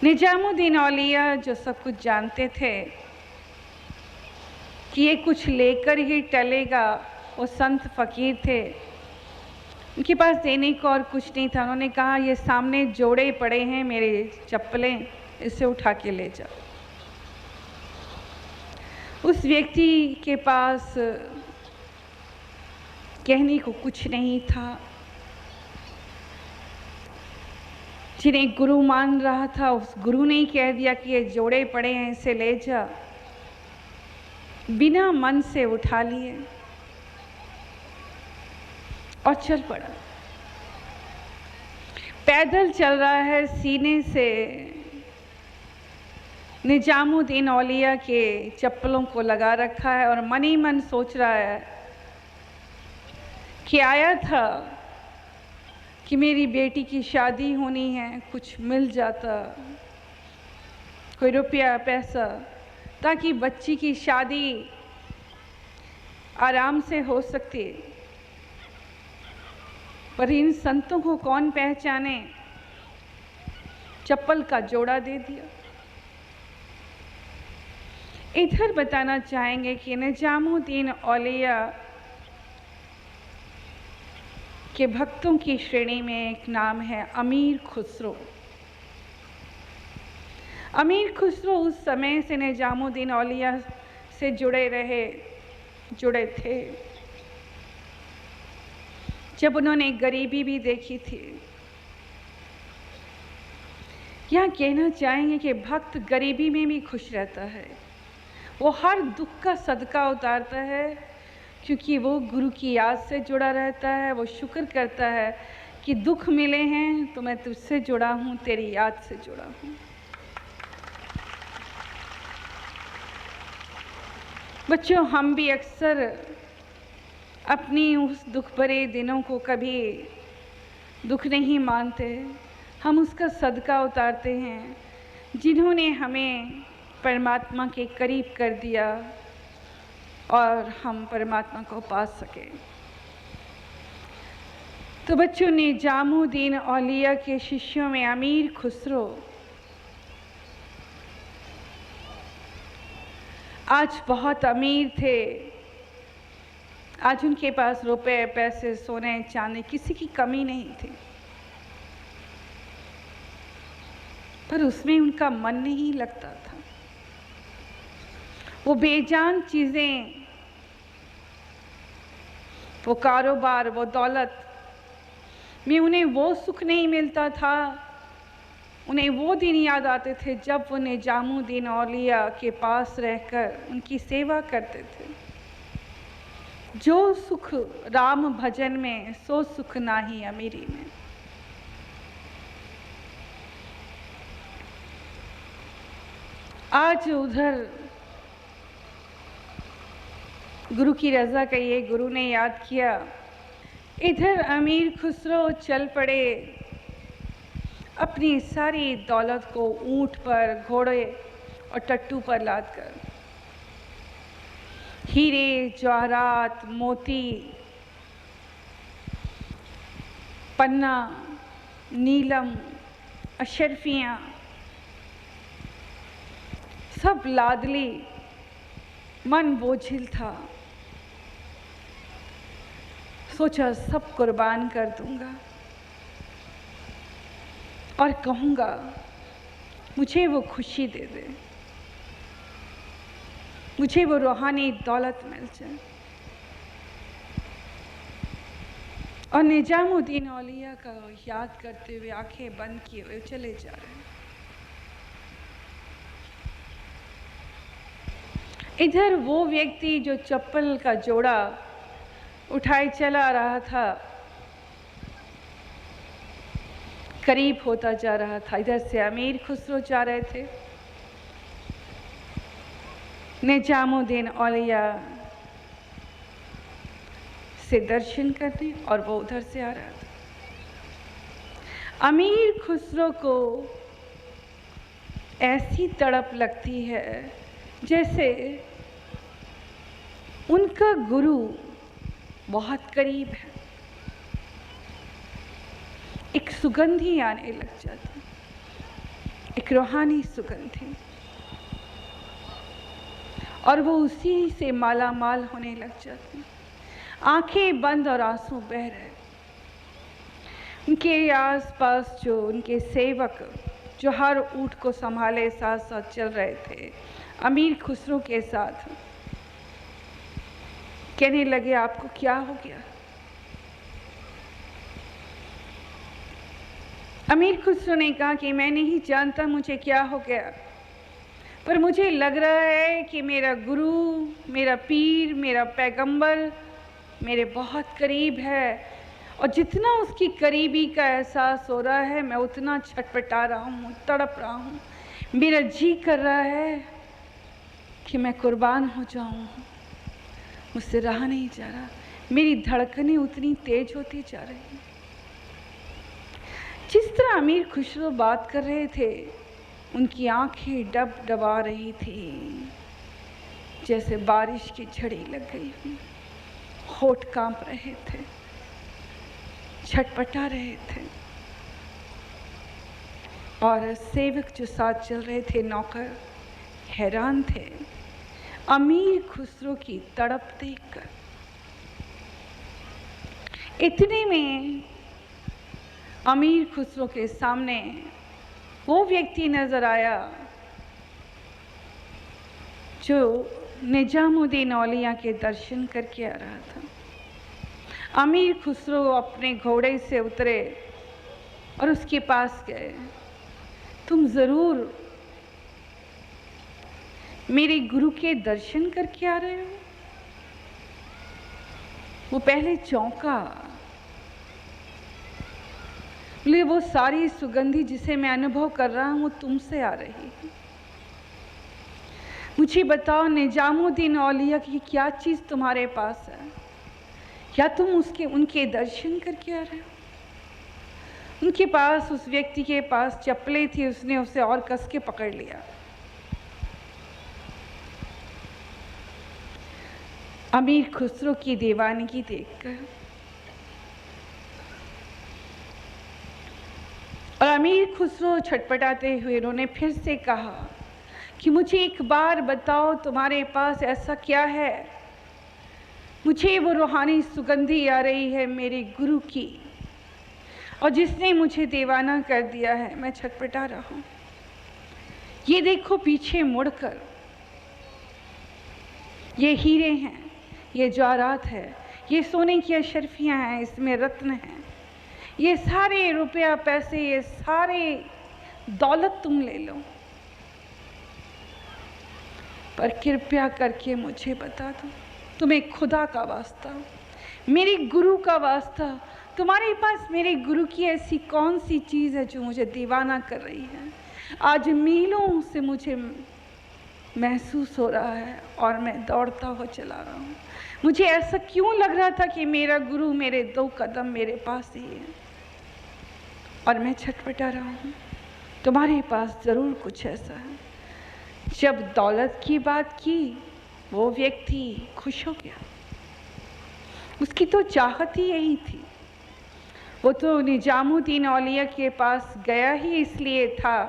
निजामुद्दीन औलिया जो सब कुछ जानते थे कि ये कुछ लेकर ही टलेगा, वो संत फकीर थे, उनके पास देने को और कुछ नहीं था। उन्होंने कहा ये सामने जोड़े पड़े हैं मेरे चप्पलें, इसे उठा के ले जाओ। उस व्यक्ति के पास कहने को कुछ नहीं था। जिन्हें गुरु मान रहा था उस गुरु ने ही कह दिया कि ये जोड़े पड़े हैं, इसे ले जा। बिना मन से उठा लिए और चल पड़ा। पैदल चल रहा है, सीने से निजामुद्दीन औलिया के चप्पलों को लगा रखा है और मन ही मन सोच रहा है कि आया था कि मेरी बेटी की शादी होनी है, कुछ मिल जाता, कोई रुपया पैसा, ताकि बच्ची की शादी आराम से हो सके। पर इन संतों को कौन पहचाने, चप्पल का जोड़ा दे दिया। इधर बताना चाहेंगे कि निजामुद्दीन औलिया के भक्तों की श्रेणी में एक नाम है अमीर खुसरो। अमीर खुसरो उस समय से निजामुद्दीन औलिया से जुड़े थे जब उन्होंने गरीबी भी देखी थी। यहाँ कहना चाहेंगे कि भक्त गरीबी में भी खुश रहता है, वो हर दुख का सदका उतारता है, क्योंकि वो गुरु की याद से जुड़ा रहता है। वो शुक्र करता है कि दुख मिले हैं तो मैं तुझसे जुड़ा हूँ, तेरी याद से जुड़ा हूँ। बच्चों, हम भी अक्सर अपनी उस दुख भरे दिनों को कभी दुख नहीं मानते, हम उसका सदका उतारते हैं जिन्होंने हमें परमात्मा के करीब कर दिया और हम परमात्मा को पा सके। तो बच्चों, निजामुद्दीन औलिया के शिष्यों में अमीर खुसरो आज बहुत अमीर थे। आज उनके पास रुपए पैसे सोने चांदी किसी की कमी नहीं थी, पर उसमें उनका मन नहीं लगता था। वो बेजान चीज़ें, वो कारोबार, वो दौलत में उन्हें वो सुख नहीं मिलता था। उन्हें वो दिन याद आते थे जब वो निजामुद्दीन औलिया के पास रहकर उनकी सेवा करते थे। जो सुख राम भजन में, सो सुख नाही अमीरी में। आज उधर गुरु की रज़ा कहिए, गुरु ने याद किया, इधर अमीर खुसरो चल पड़े अपनी सारी दौलत को ऊंट पर, घोड़े और टट्टू पर लादकर। हीरे जवाहरात, मोती, पन्ना, नीलम, अशरफियाँ सब लाद ली। मन बोझिल था, सोचा सब कुर्बान कर दूंगा और कहूँगा मुझे वो खुशी दे दे, मुझे वो रूहानी दौलत मिल जाए। और निजामुद्दीन औलिया का याद करते हुए आंखें बंद किए हुए चले जा रहे हैं। इधर वो व्यक्ति जो चप्पल का जोड़ा उठाए चला रहा था, करीब होता जा रहा था। इधर से अमीर खुसरो जा रहे थे, निजामुद्दीन औलिया से दर्शन करने, और वो उधर से आ रहा था। अमीर खुसरो को ऐसी तड़प लगती है जैसे उनका गुरु बहुत करीब है। एक सुगंध ही आने लग जाती, एक रूहानी सुगंध थी और वो उसी से माला माल होने लग जाती। आंखें बंद और आंसू बह रहे। उनके आसपास जो उनके सेवक जो हर ऊँट को संभाले साथ साथ चल रहे थे, अमीर खुसरो के साथ, कहने लगे आपको क्या हो गया? अमीर खुसरो ने कहा कि मैं नहीं जानता मुझे क्या हो गया, पर मुझे लग रहा है कि मेरा गुरु, मेरा पीर, मेरा पैगंबर मेरे बहुत करीब है, और जितना उसकी करीबी का एहसास हो रहा है मैं उतना छटपटा रहा हूँ, तड़प रहा हूँ। मेरा जी कर रहा है कि मैं कुर्बान हो जाऊँ, मुझसे रहा नहीं जा रहा। मेरी धड़कनें उतनी तेज होती जा रही। जिस तरह अमीर खुसरो बात कर रहे थे, उनकी आंखें डबडबा रही थी जैसे बारिश की झड़ी लग गई हुई। होठ कांप रहे थे, छटपटा रहे थे, और सेवक जो साथ चल रहे थे, नौकर, हैरान थे अमीर खुसरो की तड़प देखकर। इतने में अमीर खुसरो के सामने वो व्यक्ति नजर आया जो निजामुद्दीन औलिया के दर्शन करके आ रहा था। अमीर खुसरो अपने घोड़े से उतरे और उसके पास गए। तुम जरूर मेरे गुरु के दर्शन करके आ रहे हो? वो पहले चौंका, बोले वो सारी सुगंधी जिसे मैं अनुभव कर रहा हूं वो तुमसे आ रही है। मुझे बताओ निजामुद्दीन औलिया की क्या चीज तुम्हारे पास है? क्या तुम उनके दर्शन करके आ रहे हो? उनके पास, उस व्यक्ति के पास चप्पलें थी, उसने उसे और कस के पकड़ लिया। अमीर खुसरो की दीवानगी देखकर और अमीर खुसरो छटपटाते हुए उन्होंने फिर से कहा कि मुझे एक बार बताओ तुम्हारे पास ऐसा क्या है? मुझे वो रूहानी सुगंधी आ रही है मेरे गुरु की, और जिसने मुझे दीवाना कर दिया है। मैं छटपटा रहा हूं। ये देखो पीछे मुड़कर, ये हीरे हैं, ये जवाहरात है, ये सोने की अशरफियां हैं, इसमें रत्न हैं, ये सारे रुपया पैसे, ये सारे दौलत तुम ले लो, पर कृपया करके मुझे बता दो, तुम्हें खुदा का वास्ता, मेरे गुरु का वास्ता, तुम्हारे पास मेरे गुरु की ऐसी कौन सी चीज़ है जो मुझे दीवाना कर रही है? आज मीलों से मुझे महसूस हो रहा है और मैं दौड़ता हुआ चला रहा हूँ। मुझे ऐसा क्यों लग रहा था कि मेरा गुरु मेरे 2 कदम मेरे पास ही है, और मैं छटपटा रहा हूँ। तुम्हारे पास ज़रूर कुछ ऐसा है। जब दौलत की बात की, वो व्यक्ति खुश हो गया। उसकी तो चाहत ही यही थी। वो तो निजामुद्दीन औलिया के पास गया ही इसलिए था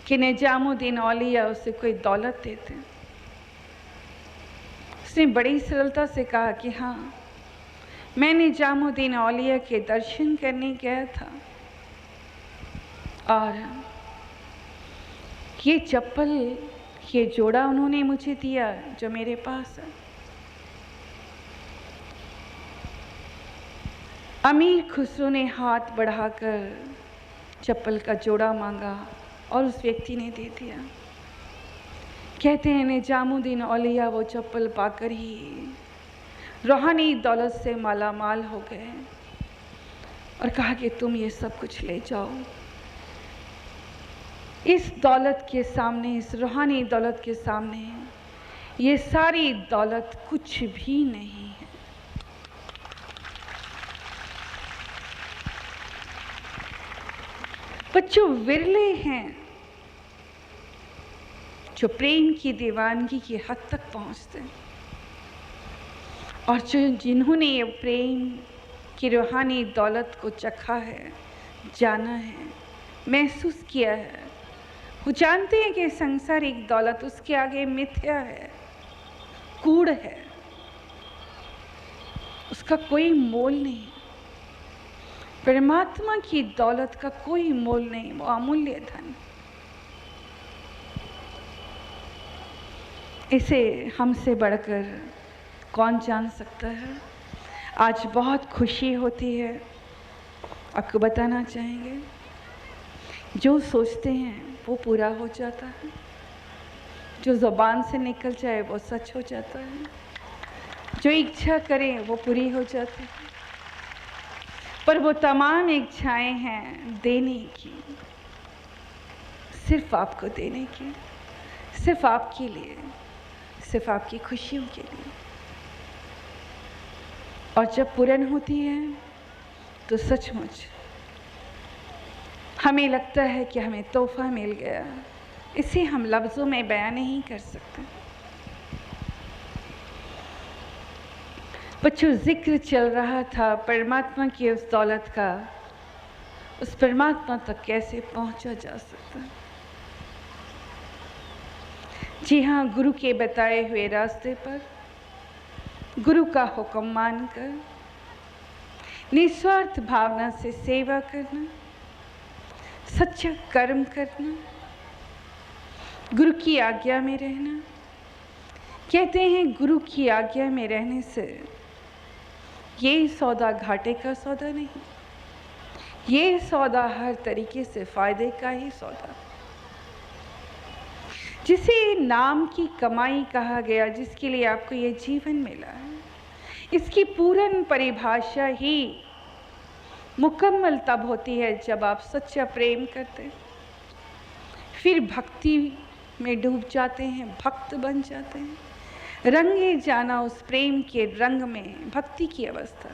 कि निजामुद्दीन औलिया उसे कोई दौलत देते। उसने बड़ी सरलता से कहा कि हाँ, मैं निजामुद्दीन औलिया के दर्शन करने गया था, और ये चप्पल, ये जोड़ा उन्होंने मुझे दिया जो मेरे पास है। अमीर खुसरो ने हाथ बढ़ाकर चप्पल का जोड़ा मांगा और उस व्यक्ति ने दे दिया। कहते हैं निजामुद्दीन औलिया वो चप्पल पाकर ही रूहानी दौलत से माला माल हो गए और कहा कि तुम ये सब कुछ ले जाओ। इस दौलत के सामने, इस रूहानी दौलत के सामने ये सारी दौलत कुछ भी नहीं है। बच्चों, विरले हैं जो प्रेम की दीवानगी की हद तक पहुंचते हैं, और जिन्होंने ये प्रेम की रूहानी दौलत को चखा है, जाना है, महसूस किया है। वो जानते हैं कि सांसारिक दौलत उसके आगे मिथ्या है, कूड़ है, उसका कोई मोल नहीं। परमात्मा की दौलत का कोई मोल नहीं, वो अमूल्य धन। इसे हमसे बढ़कर कौन जान सकता है। आज बहुत खुशी होती है, आपको बताना चाहेंगे, जो सोचते हैं वो पूरा हो जाता है, जो ज़ुबान से निकल जाए वो सच हो जाता है, जो इच्छा करें वो पूरी हो जाती है। पर वो तमाम इच्छाएं हैं देने की, सिर्फ आपको देने की, सिर्फ आपके लिए, सिर्फ आपकी खुशियों के लिए। और जब पूर्ण होती है तो सचमुच हमें लगता है कि हमें तोहफा मिल गया। इसे हम लफ्ज़ों में बयान नहीं कर सकते। बच्चों, जिक्र चल रहा था परमात्मा की उस दौलत का, उस परमात्मा तक कैसे पहुंचा जा सकता है। जी हाँ, गुरु के बताए हुए रास्ते पर, गुरु का हुक्म मानकर निस्वार्थ भावना से सेवा करना, सच्चा कर्म करना, गुरु की आज्ञा में रहना। कहते हैं गुरु की आज्ञा में रहने से ये सौदा घाटे का सौदा नहीं, ये सौदा हर तरीके से फायदे का ही सौदा। जिसे नाम की कमाई कहा गया, जिसके लिए आपको ये जीवन मिला है, इसकी पूर्ण परिभाषा ही मुकम्मल तब होती है जब आप सच्चा प्रेम करते, फिर भक्ति में डूब जाते हैं, भक्त बन जाते हैं, रंगे जाना उस प्रेम के रंग में, भक्ति की अवस्था।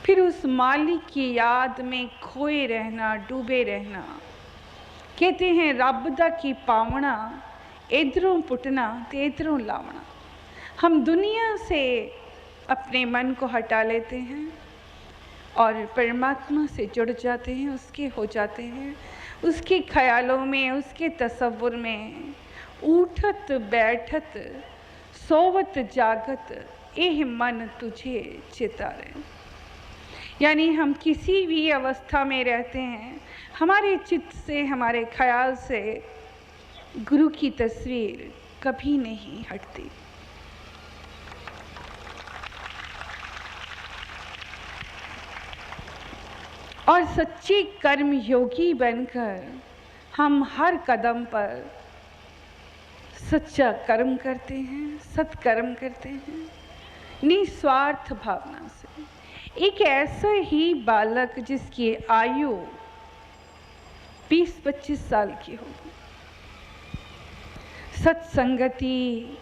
फिर उस मालिक की याद में खोए रहना, डूबे रहना। कहते हैं रब दा की पावना, इधरों पुटना ते इधरों लावना। हम दुनिया से अपने मन को हटा लेते हैं और परमात्मा से जुड़ जाते हैं, उसके हो जाते हैं, उसके ख्यालों में, उसके तसव्वुर में, उठत बैठत सोवत जागत एह मन तुझे चितारे। यानी हम किसी भी अवस्था में रहते हैं, हमारे चित्त से, हमारे ख्याल से गुरु की तस्वीर कभी नहीं हटती। और सच्चे कर्म योगी बनकर हम हर कदम पर सच्चा कर्म करते हैं, सत्कर्म करते हैं, निस्वार्थ भावना से। एक ऐसा ही बालक जिसकी आयु 20-25 साल की होगी, सत्संगति,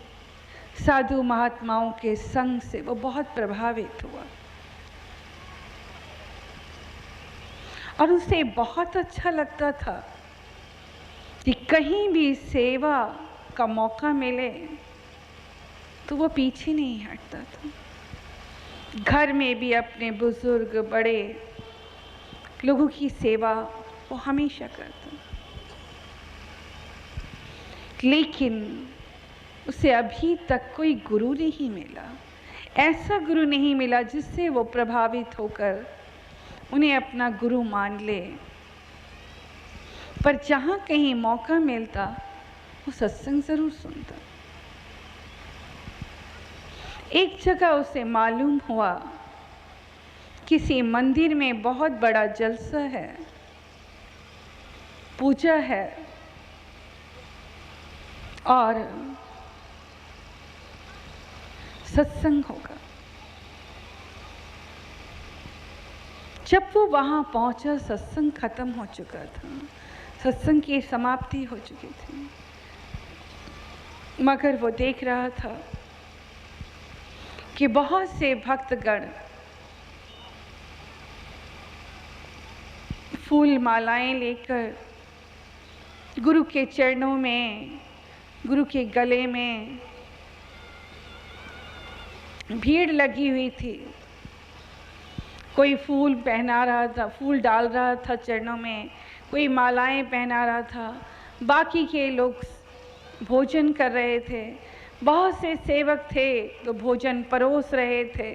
साधु महात्माओं के संग से वो बहुत प्रभावित हुआ और उसे बहुत अच्छा लगता था कि कहीं भी सेवा का मौका मिले तो वो पीछे नहीं हटता था। घर में भी अपने बुजुर्ग, बड़े लोगों की सेवा वो हमेशा करता, लेकिन उसे अभी तक कोई गुरु नहीं मिला, ऐसा गुरु नहीं मिला जिससे वो प्रभावित होकर उन्हें अपना गुरु मान ले। पर जहाँ कहीं मौका मिलता वो सत्संग जरूर सुनता। एक जगह उसे मालूम हुआ किसी मंदिर में बहुत बड़ा जलसा है, पूजा है और सत्संग होगा। जब वो वहाँ पहुँचा, सत्संग खत्म हो चुका था, सत्संग की समाप्ति हो चुकी थी, मगर वो देख रहा था कि बहुत से भक्तगण फूल मालाएं लेकर गुरु के चरणों में, गुरु के गले में भीड़ लगी हुई थी। कोई फूल पहना रहा था, फूल डाल रहा था चरणों में, कोई मालाएं पहना रहा था, बाकी के लोग भोजन कर रहे थे, बहुत से सेवक थे तो भोजन परोस रहे थे।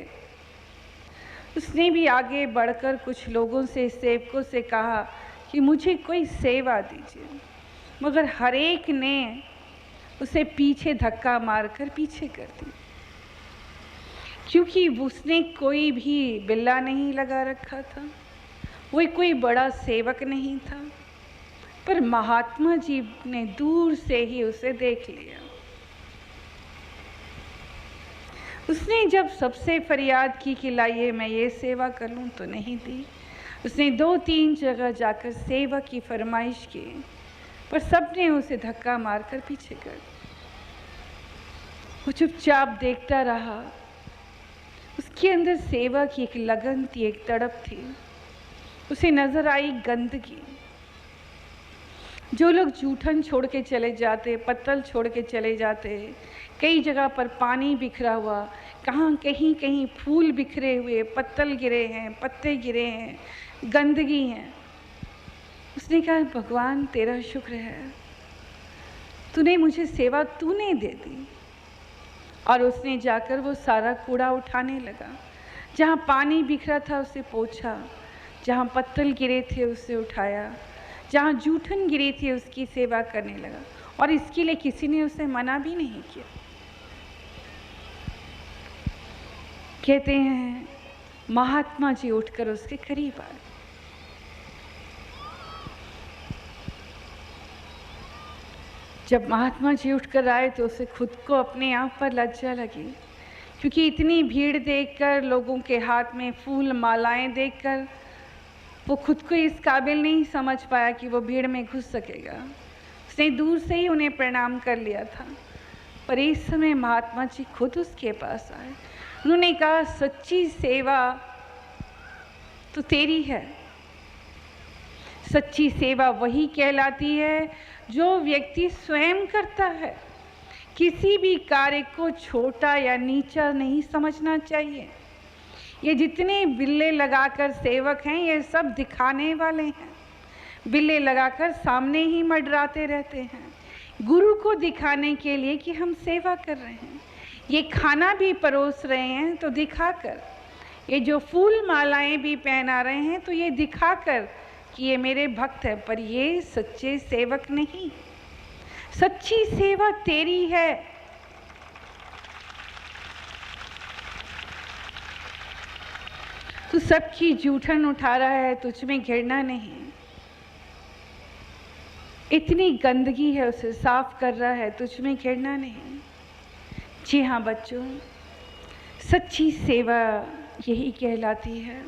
उसने भी आगे बढ़कर कुछ लोगों से, सेवकों से कहा कि मुझे कोई सेवा दीजिए, मगर हर एक ने उसे पीछे धक्का मारकर पीछे कर दिया, क्योंकि उसने कोई भी बिल्ला नहीं लगा रखा था, वो कोई बड़ा सेवक नहीं था, पर महात्मा जी ने दूर से ही उसे देख लिया। उसने जब सबसे फरियाद की कि लाइए मैं ये सेवा कर लूँ, तो नहीं दी। उसने 2-3 जगह जाकर सेवा की फरमाइश की, पर सबने उसे धक्का मारकर पीछे कर दिया। वो चुपचाप देखता रहा। उसके अंदर सेवा की एक लगन थी, एक तड़प थी। उसे नजर आई गंदगी। जो लोग जूठन छोड़ के चले जाते, पत्तल छोड़ के चले जाते, कई जगह पर पानी बिखरा हुआ, कहाँ कहीं कहीं फूल बिखरे हुए, पत्तल गिरे हैं, पत्ते गिरे हैं, गंदगी है। उसने कहा भगवान तेरा शुक्र है, तूने मुझे सेवा तूने दे दी। और उसने जाकर वो सारा कूड़ा उठाने लगा। जहाँ पानी बिखरा था उसे पोंछा, जहाँ पत्तल गिरे थे उसे उठाया, जहाँ जूठन गिरी थी उसकी सेवा करने लगा। और इसके लिए किसी ने उसे मना भी नहीं किया। कहते हैं महात्मा जी उठकर उसके करीब आए। जब महात्मा जी उठकर आए तो उसे खुद को अपने आप पर लज्जा लगी, क्योंकि इतनी भीड़ देखकर, लोगों के हाथ में फूल मालाएं देखकर वो खुद को इस काबिल नहीं समझ पाया कि वो भीड़ में घुस सकेगा। उसने दूर से ही उन्हें प्रणाम कर लिया था। पर इस समय महात्मा जी खुद उसके पास आए। उन्होंने कहा सच्ची सेवा तो तेरी है। सच्ची सेवा वही कहलाती है जो व्यक्ति स्वयं करता है। किसी भी कार्य को छोटा या नीचा नहीं समझना चाहिए। ये जितने बिल्ले लगाकर सेवक हैं, ये सब दिखाने वाले हैं। बिल्ले लगाकर सामने ही मंडराते रहते हैं, गुरु को दिखाने के लिए कि हम सेवा कर रहे हैं। ये खाना भी परोस रहे हैं तो दिखाकर, ये जो फूल मालाएं भी पहना रहे हैं तो ये दिखाकर कि ये मेरे भक्त हैं, पर ये सच्चे सेवक नहीं। सच्ची सेवा तेरी है। तू सबकी जूठन उठा रहा है, तुझ में घृणा नहीं। इतनी गंदगी है उसे साफ कर रहा है, तुझ में घृणा नहीं। जी हाँ बच्चों, सच्ची सेवा यही कहलाती है।